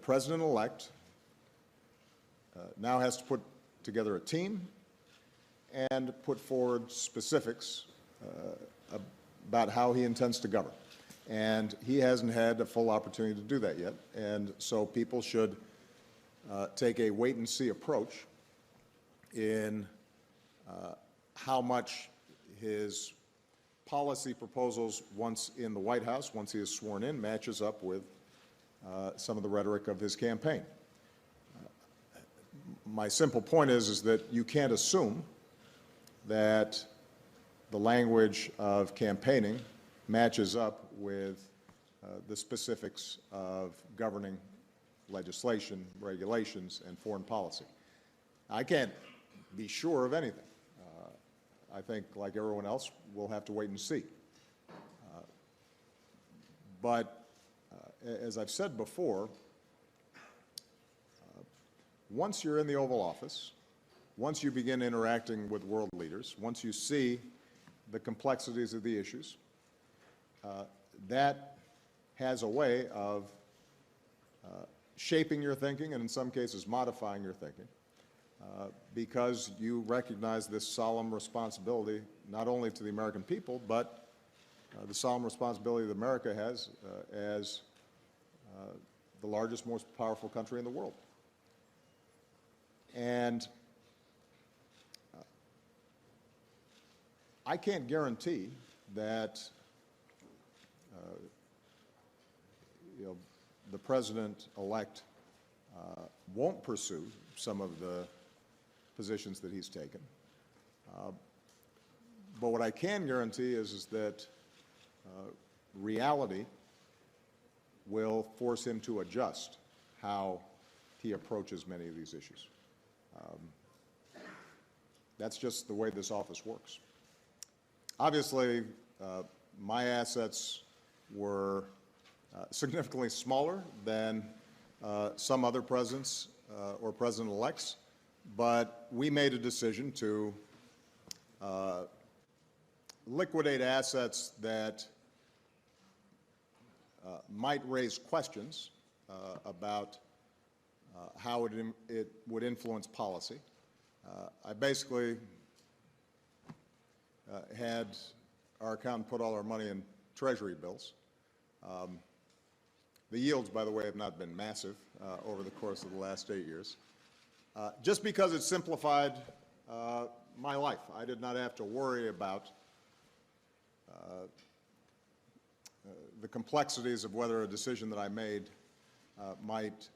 president-elect now has to put together a team and put forward specifics about how he intends to govern. And he hasn't had a full opportunity to do that yet. And so people should take a wait-and-see approach in how much his policy proposals, once in the White House, once he is sworn in, matches up with some of the rhetoric of his campaign. My simple point is that you can't assume that the language of campaigning matches up with the specifics of governing legislation, regulations, and foreign policy. I can't be sure of anything. I think, like everyone else, we'll have to wait and see. But as I've said before, once you're in the Oval Office, once you begin interacting with world leaders, once you see the complexities of the issues, that has a way of shaping your thinking and in some cases modifying your thinking because you recognize this solemn responsibility not only to the American people but the solemn responsibility that America has as the largest, most powerful country in the world. And I can't guarantee that the president-elect won't pursue some of the positions that he's taken. But what I can guarantee is that reality will force him to adjust how he approaches many of these issues. That's just the way this office works. Obviously, my assets were significantly smaller than some other presidents or president-elects, but we made a decision to liquidate assets that might raise questions about how it would influence policy. I basically had our accountant put all our money in Treasury bills. The yields, by the way, have not been massive over the course of the last 8 years. Just because it simplified my life. I did not have to worry about the complexities of whether a decision that I made might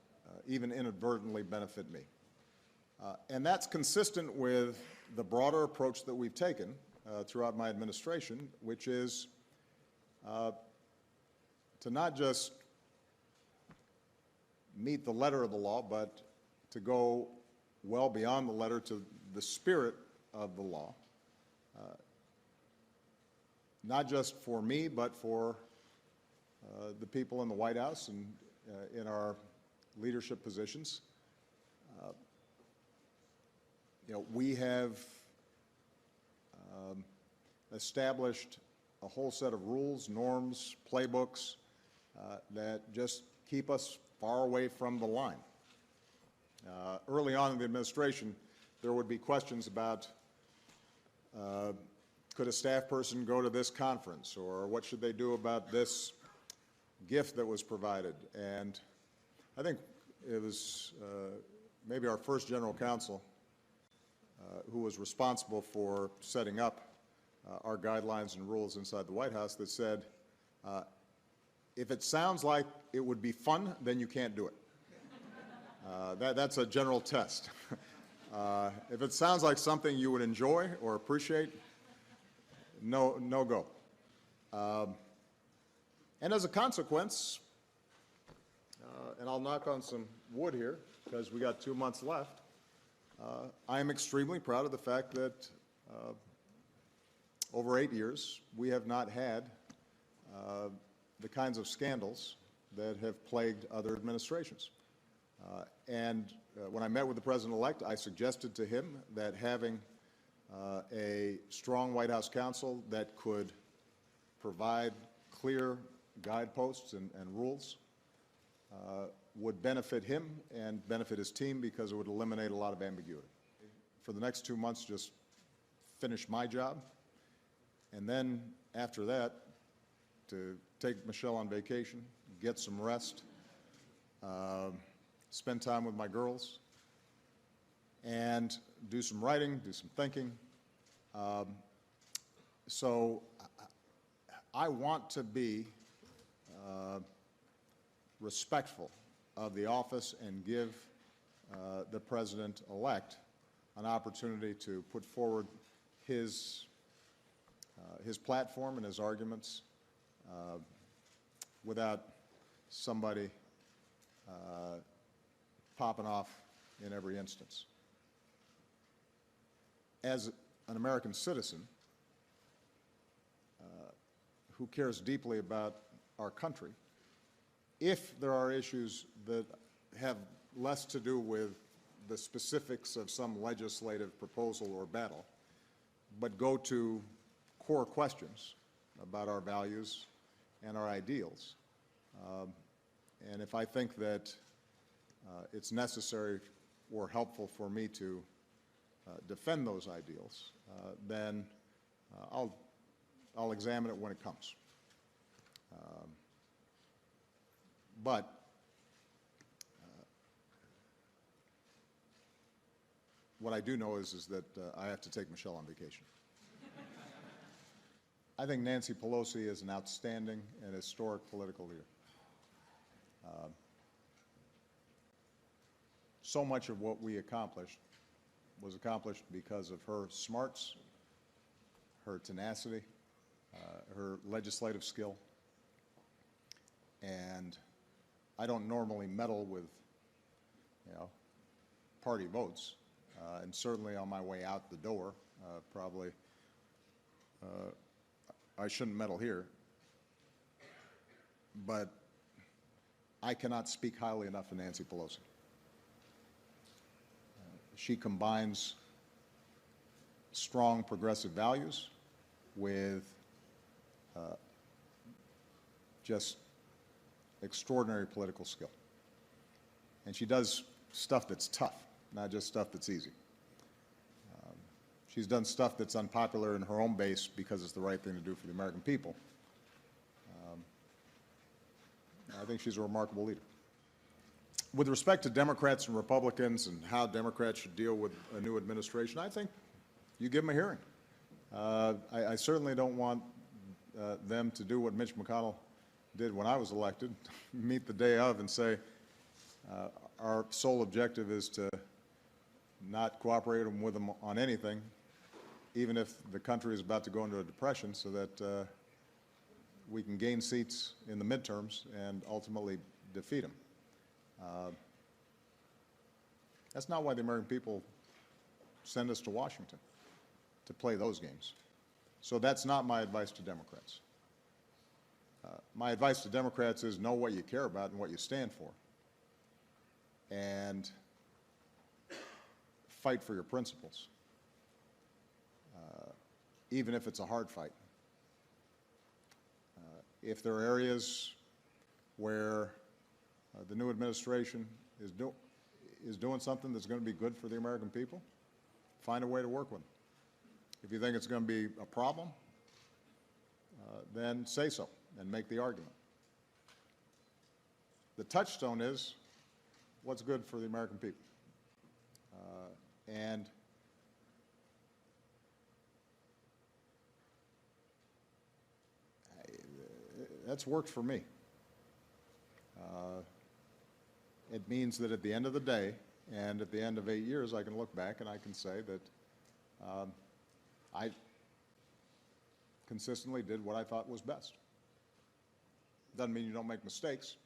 even inadvertently benefit me. And that's consistent with the broader approach that we've taken throughout my administration, which is to not just meet the letter of the law, but to go well beyond the letter to the spirit of the law, not just for me, but for the people in the White House and in our leadership positions. We have established a whole set of rules, norms, playbooks that just keep us far away from the line. Early on in the administration, there would be questions about could a staff person go to this conference, or what should they do about this gift that was provided? And I think it was maybe our first general counsel who was responsible for setting up our guidelines and rules inside the White House that said, if it sounds like it would be fun, then you can't do it. That's a general test. If it sounds like something you would enjoy or appreciate, no go. And as a consequence, and I'll knock on some wood here because we got 2 months left, I am extremely proud of the fact that over 8 years we have not had the kinds of scandals that have plagued other administrations. And when I met with the President-elect, I suggested to him that having a strong White House counsel that could provide clear guideposts and rules would benefit him and benefit his team because it would eliminate a lot of ambiguity. For the next 2 months, just finish my job, and then after that, to take Michelle on vacation, get some rest, spend time with my girls, and do some writing, do some thinking. So I want to be respectful of the office and give the President-elect an opportunity to put forward his platform and his arguments without somebody popping off in every instance. As an American citizen who cares deeply about our country, if there are issues that have less to do with the specifics of some legislative proposal or battle, but go to core questions about our values and our ideals, and if I think that it's necessary or helpful for me to defend those ideals, then I'll examine it when it comes. But what I do know is that I have to take Michelle on vacation. I think Nancy Pelosi is an outstanding and historic political leader. So much of what we accomplished was accomplished because of her smarts, her tenacity, her legislative skill, and I don't normally meddle with, party votes, and certainly on my way out the door, probably I shouldn't meddle here, but I cannot speak highly enough of Nancy Pelosi. She combines strong progressive values with just extraordinary political skill. And she does stuff that's tough, not just stuff that's easy. She's done stuff that's unpopular in her own base because it's the right thing to do for the American people. I think she's a remarkable leader. With respect to Democrats and Republicans and how Democrats should deal with a new administration, I think you give them a hearing. I certainly don't want them to do what Mitch McConnell did when I was elected, meet the day of and say, our sole objective is to not cooperate with them on anything, even if the country is about to go into a depression, so that we can gain seats in the midterms and ultimately defeat them. That's not why the American people send us to Washington, to play those games. So that's not my advice to Democrats. My advice to Democrats is know what you care about and what you stand for, and fight for your principles, even if it's a hard fight. If there are areas where the new administration is doing something that's going to be good for the American people, find a way to work with them. If you think it's going to be a problem, then say so and make the argument. The touchstone is what's good for the American people. And that's worked for me. It means that at the end of the day, and at the end of 8 years, I can look back and I can say that I consistently did what I thought was best. Doesn't mean you don't make mistakes.